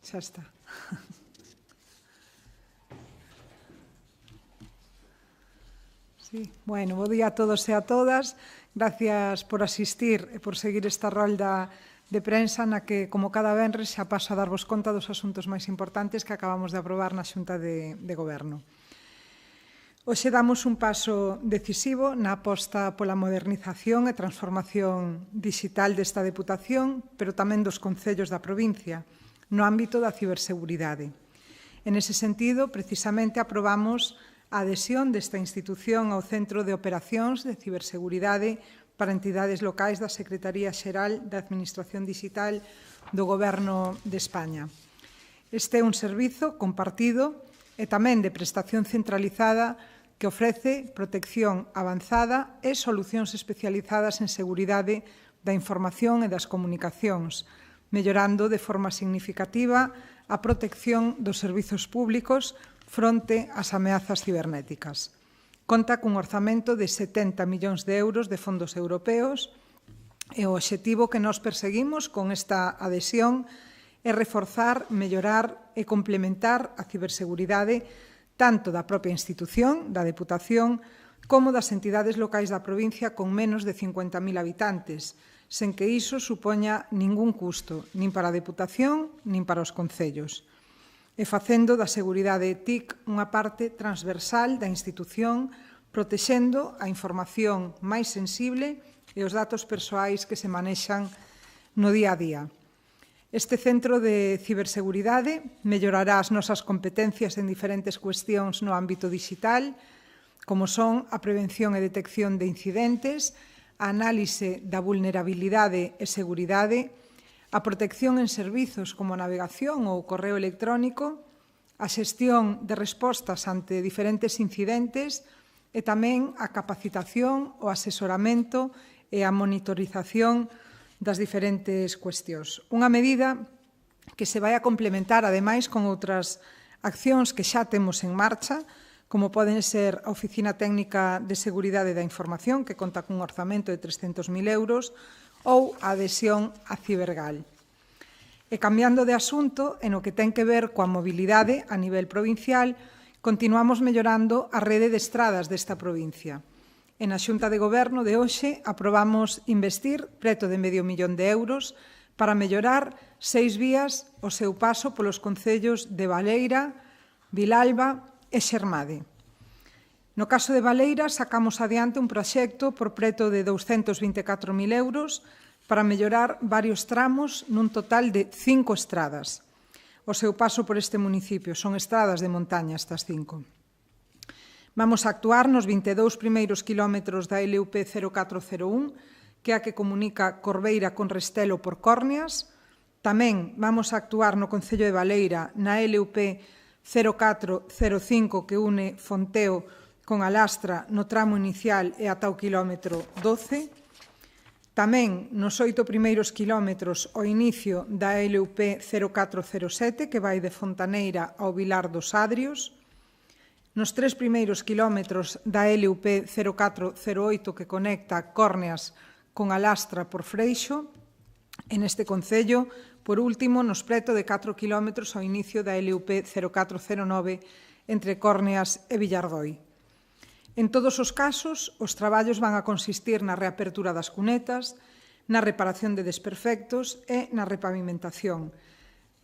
Xa está. Sí. Bueno, bo día a todos e a todas. Gracias por asistir e por seguir esta rolda de prensa na que, como cada venres, xa paso a darvos conta dos asuntos máis importantes que acabamos de aprobar na Xunta de Goberno. Hoxe damos un paso decisivo na aposta pola modernización e transformación digital desta Deputación, pero tamén dos concellos da provincia, no ámbito da ciberseguridade. En ese sentido, precisamente, aprobamos a adhesión desta institución ao Centro de Operacións de Ciberseguridade para entidades locais da Secretaría Xeral da Administración Digital do Goberno de España. Este é un servizo compartido e tamén de prestación centralizada que ofrece protección avanzada e solucións especializadas en seguridade da información e das comunicacións, mellorando de forma significativa a protección dos servizos públicos fronte ás ameazas cibernéticas. Conta cun orzamento de 70 millóns de euros de fondos europeos e o obxectivo que nós perseguimos con esta adhesión é reforzar, mellorar e complementar a ciberseguridade tanto da propia institución, da Deputación, como das entidades locais da provincia con menos de 50.000 habitantes, sen que iso supoña ningún custo, nin para a Deputación, nin para os concellos. E facendo da seguridade TIC unha parte transversal da institución, protexendo a información máis sensible e os datos persoais que se manexan no día a día. Este centro de ciberseguridade mellorará as nosas competencias en diferentes cuestións no ámbito digital, como son a prevención e detección de incidentes, a análise da vulnerabilidade e seguridade, a protección en servizos como a navegación ou o correo electrónico, a xestión de respostas ante diferentes incidentes e tamén a capacitación, o asesoramento e a monitorización das diferentes cuestións. Unha medida que se vai a complementar, ademais, con outras accións que xa temos en marcha, como poden ser a Oficina Técnica de Seguridade da Información, que conta cun orzamento de 300.000 euros, ou a adhesión a Cibergal. E cambiando de asunto, en o que ten que ver coa mobilidade a nivel provincial, continuamos mellorando a rede de estradas desta provincia. En a Xunta de Goberno de hoxe aprobamos investir preto de €500.000 para mellorar 6 vías o seu paso polos concellos de Baleira, Vilalba e Xermade. No caso de Baleira, sacamos adiante un proxecto por preto de €224.000 para mellorar varios tramos nun total de 5 estradas. O seu paso por este municipio son estradas de montaña estas 5. Vamos a actuar nos 22 primeiros quilómetros da LUP 0401, que é a que comunica Corbeira con Restelo por Córneas. Tamén vamos a actuar no Concello de Baleira na LUP 0405, que une Fonteo con Alastra no tramo inicial e ata o quilómetro 12. Tamén nos 8 primeiros quilómetros ao inicio da LUP 0407, que vai de Fontaneira ao Vilar dos Adrios. Nos 3 primeiros quilómetros da LUP 0408, que conecta Córneas con Alastra por Freixo. En este concello, por último, nos preto de 4 quilómetros ao inicio da LUP 0409 entre Córneas e Villardoi. En todos os casos, os traballos van a consistir na reapertura das cunetas, na reparación de desperfectos e na repavimentación.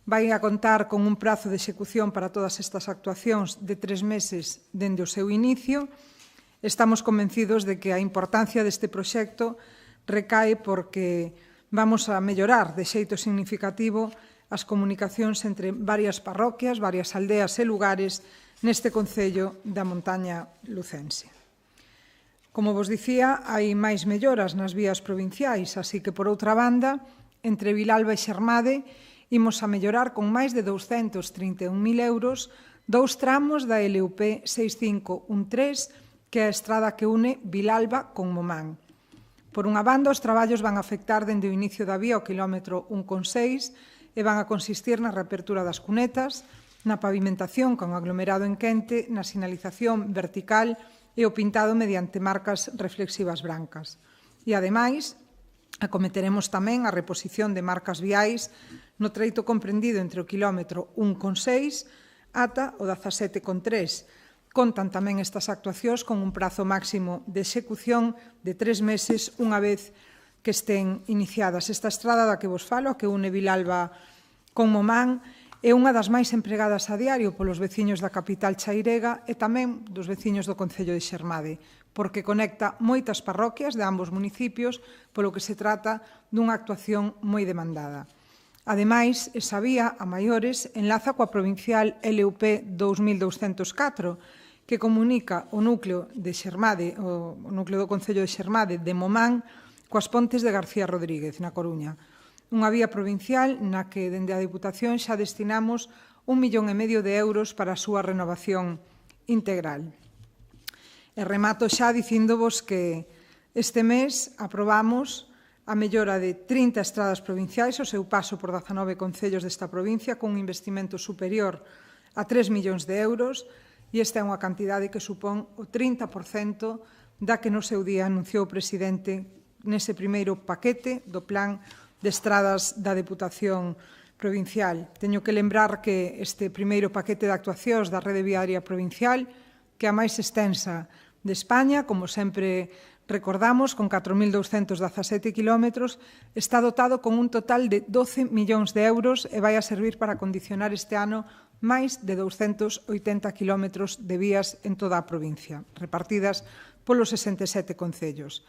Vai a contar con un prazo de execución para todas estas actuacións de 3 meses dende o seu inicio. Estamos convencidos de que a importancia deste proxecto recae porque vamos a mellorar de xeito significativo as comunicacións entre varias parroquias, varias aldeas e lugares neste concello da montaña lucense. Como vos dicía, hai máis melloras nas vías provinciais, así que, por outra banda, entre Vilalba e Xermade, imos a mellorar con máis de €231.000 dous tramos da LUP 6513, que é a estrada que une Vilalba con Momán. Por unha banda, os traballos van a afectar dende o inicio da vía ao quilómetro 1,6 e van a consistir na reapertura das cunetas, na pavimentación con aglomerado en quente, na sinalización vertical e o pintado mediante marcas reflexivas brancas. E, ademais, Acometeremos tamén a reposición de marcas viais no treito comprendido entre o quilómetro 1,6 ata o 17,3. Contan tamén estas actuacións con un prazo máximo de execución de 3 meses unha vez que estén iniciadas. Esta estrada da que vos falo, a que une Vilalba con Momán, é unha das máis empregadas a diario polos veciños da capital chairega e tamén dos veciños do concello de Xermade, porque conecta moitas parroquias de ambos municipios, polo que se trata dunha actuación moi demandada. Ademais, esa vía, a maiores, enlaza coa provincial LUP 2204, que comunica o núcleo de Xermade, o núcleo do concello de Xermade de Momán, coas Pontes de García Rodríguez, na Coruña. Unha vía provincial na que, dende a Deputación, xa destinamos 1,5 millón de euros para a súa renovación integral. E remato xa dicíndovos que este mes aprobamos a mellora de 30 estradas provinciais o seu paso por 19 concellos desta provincia con un investimento superior a 3 millóns de euros e esta é unha cantidade que supón o 30% da que no seu día anunciou o presidente nese primeiro paquete do plan de estradas da Deputación Provincial. Teño que lembrar que este primeiro paquete de actuacións da rede viaria provincial, que é a máis extensa de España, como sempre recordamos, con 4.217 kilómetros, está dotado con un total de 12 millóns de euros e vai a servir para condicionar este ano máis de 280 kilómetros de vías en toda a provincia, repartidas polos 67 concellos.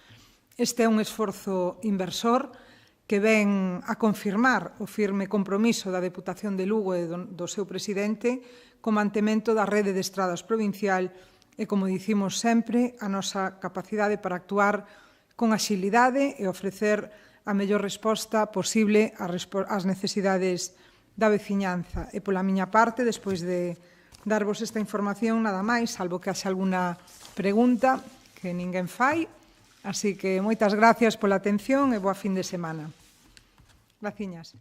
Este é un esforzo inversor que ven a confirmar o firme compromiso da Deputación de Lugo e do seu presidente co mantemento da rede de estradas provincial e, como dicimos sempre, a nosa capacidade para actuar con axilidade e ofrecer a mellor resposta posible ás necesidades da veciñanza. E pola miña parte, despois de darvos esta información, nada máis, salvo que haxa alguna pregunta que ninguén fai. Así que moitas gracias pola atención e boa fin de semana. Graciñas.